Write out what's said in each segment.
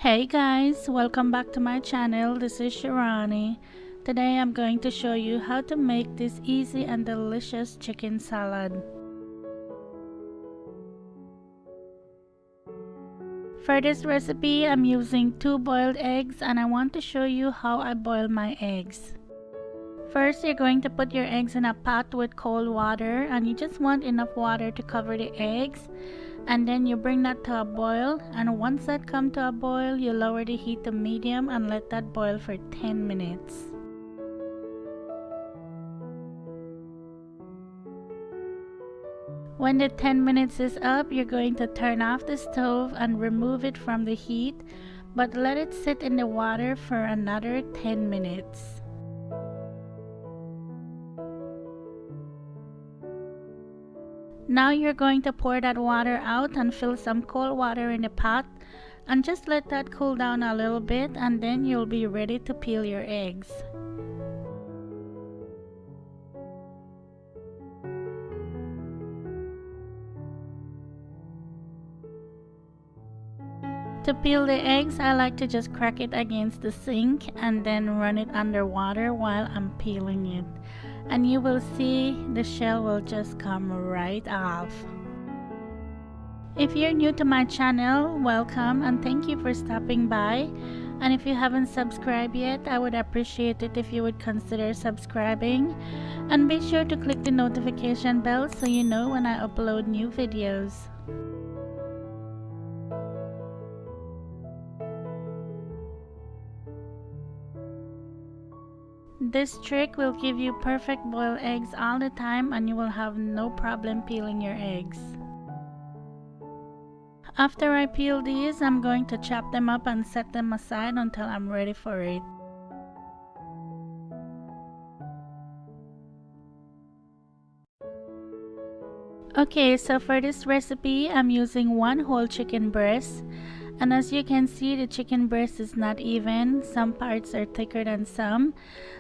Hey guys, welcome back to my channel. This is Shirani. Today I'm going to show you how to make this easy and delicious chicken salad. For this recipe, I'm using 2 boiled eggs and I want to show you how I boil my eggs. First, you're going to put your eggs in a pot with cold water and you just want enough water to cover the eggs. And then you bring that to a boil, and once that comes to a boil, you lower the heat to medium and let that boil for 10 minutes. When the 10 minutes is up, you're going to turn off the stove and remove it from the heat, but let it sit in the water for another 10 minutes. Now you're going to pour that water out and fill some cold water in the pot and just let that cool down a little bit, and then you'll be ready to peel your eggs. To peel the eggs, I like to just crack it against the sink and then run it under water while I'm peeling it. And you will see the shell will just come right off. If you're new to my channel, welcome and thank you for stopping by. And if you haven't subscribed yet, I would appreciate it if you would consider subscribing. And be sure to click the notification bell so you know when I upload new videos. This trick will give you perfect boiled eggs all the time and you will have no problem peeling your eggs. After I peel these, I'm going to chop them up and set them aside until I'm ready for it. Okay, so for this recipe, I'm using 1 whole chicken breast. And as you can see, the chicken breast is not even. Some parts are thicker than some.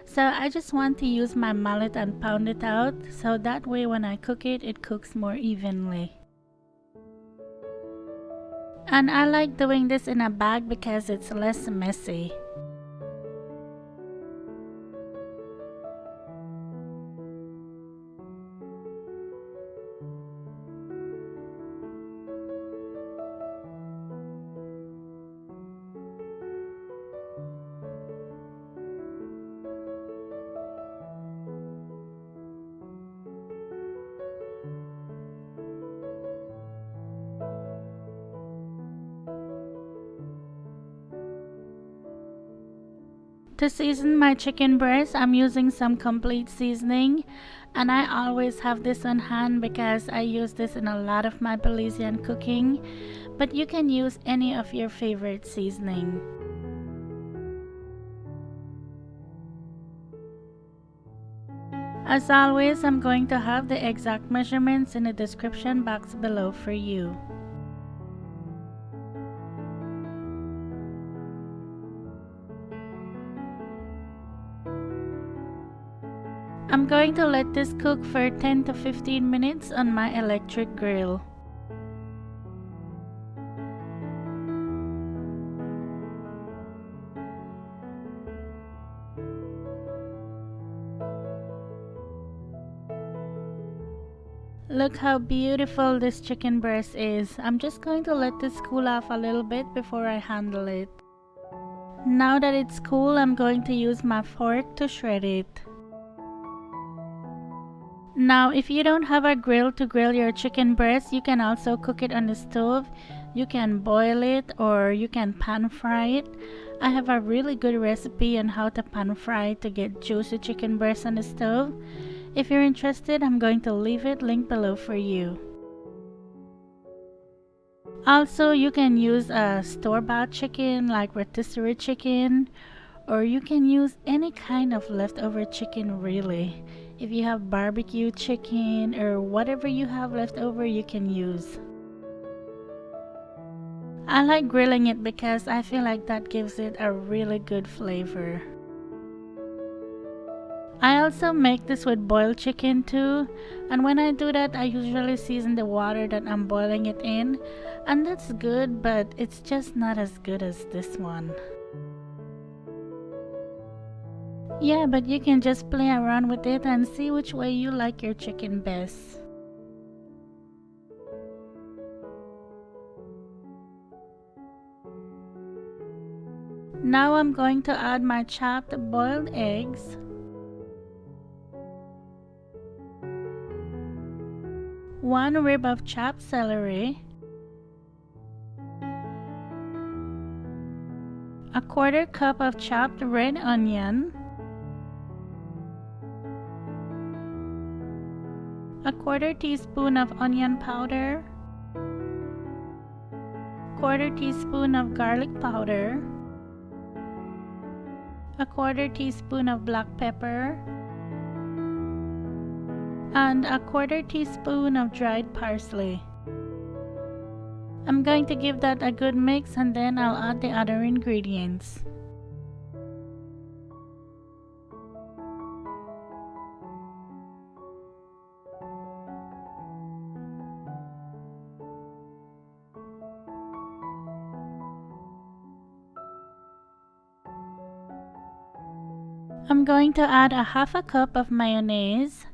So I just want to use my mallet and pound it out, so that way when I cook it, it cooks more evenly. And I like doing this in a bag because it's less messy. To season my chicken breast, I'm using some complete seasoning, and I always have this on hand because I use this in a lot of my Belizean cooking, but you can use any of your favorite seasoning. As always, I'm going to have the exact measurements in the description box below for you. I'm going to let this cook for 10 to 15 minutes on my electric grill. Look how beautiful this chicken breast is. I'm just going to let this cool off a little bit before I handle it. Now that it's cool, I'm going to use my fork to shred it. Now, if you don't have a grill to grill your chicken breast, you can also cook it on the stove. You can boil it or you can pan fry it. I have a really good recipe on how to pan fry to get juicy chicken breast on the stove. If you're interested, I'm going to leave it linked below for you. Also, you can use a store-bought chicken like rotisserie chicken, or you can use any kind of leftover chicken really. If you have barbecue chicken or whatever you have left over, you can use. I like grilling it because I feel like that gives it a really good flavor. I also make this with boiled chicken too, and when I do that I usually season the water that I'm boiling it in, and that's good, but it's just not as good as this one. Yeah, but you can just play around with it and see which way you like your chicken best. Now I'm going to add my chopped boiled eggs, one rib of chopped celery, a quarter cup of chopped red onion, a quarter teaspoon of onion powder, quarter teaspoon of garlic powder, a quarter teaspoon of black pepper, and a quarter teaspoon of dried parsley. I'm going to give that a good mix and then I'll add the other ingredients. I'm going to add a half a cup of mayonnaise,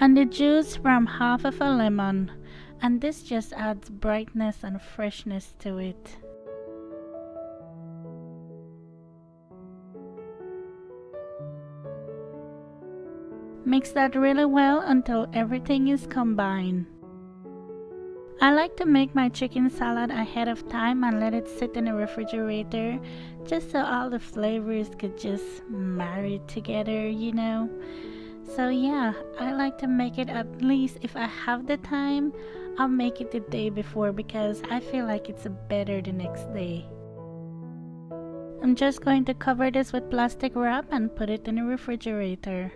and the juice from half of a lemon, and this just adds brightness and freshness to it. Mix that really well until everything is combined. I like to make my chicken salad ahead of time and let it sit in the refrigerator just so all the flavors could just marry together, you know. So yeah, I like to make it at least if I have the time, I'll make it the day before because I feel like it's better the next day. I'm just going to cover this with plastic wrap and put it in the refrigerator.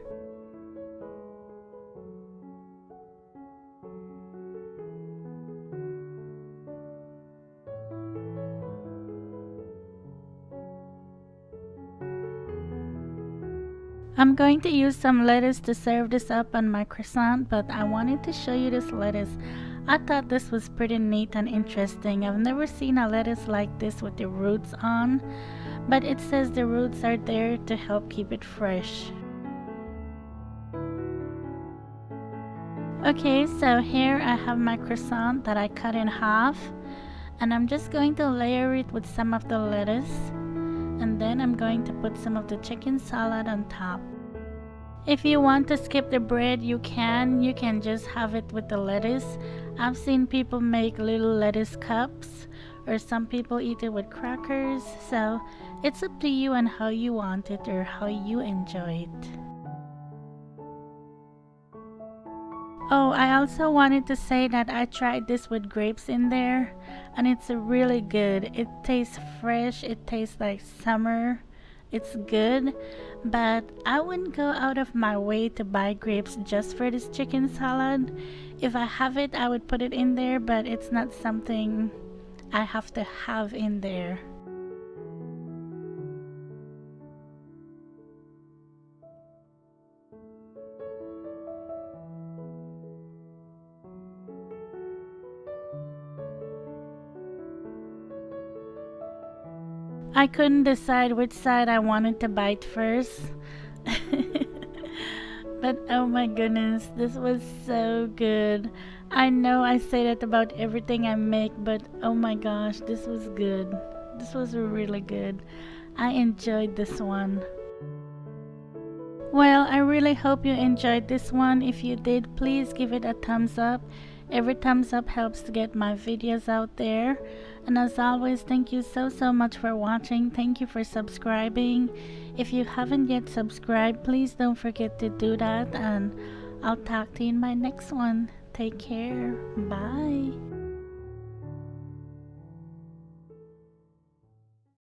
I'm going to use some lettuce to serve this up on my croissant, but I wanted to show you this lettuce. I thought this was pretty neat and interesting. I've never seen a lettuce like this with the roots on, but it says the roots are there to help keep it fresh. Okay, so here I have my croissant that I cut in half, and I'm just going to layer it with some of the lettuce, and then I'm going to put some of the chicken salad on top. If you want to skip the bread, you can just have it with the lettuce. I've seen people make little lettuce cups, or some people eat it with crackers, so it's up to you and how you want it or how you enjoy it. Oh, I also wanted to say that I tried this with grapes in there, and it's really good. It tastes fresh, it tastes like summer. It's good, but I wouldn't go out of my way to buy grapes just for this chicken salad. If I have it, I would put it in there, but it's not something I have to have in there. I couldn't decide which side I wanted to bite first. But oh my goodness, this was so good. I know I say that about everything I make, but oh my gosh, this was good. This was really good. I enjoyed this one. Well, I really hope you enjoyed this one. If you did, please give it a thumbs up. Every thumbs up helps to get my videos out there. And as always, thank you so much for watching. Thank you for subscribing. If you haven't yet subscribed, please don't forget to do that. And I'll talk to you in my next one. Take care. Bye.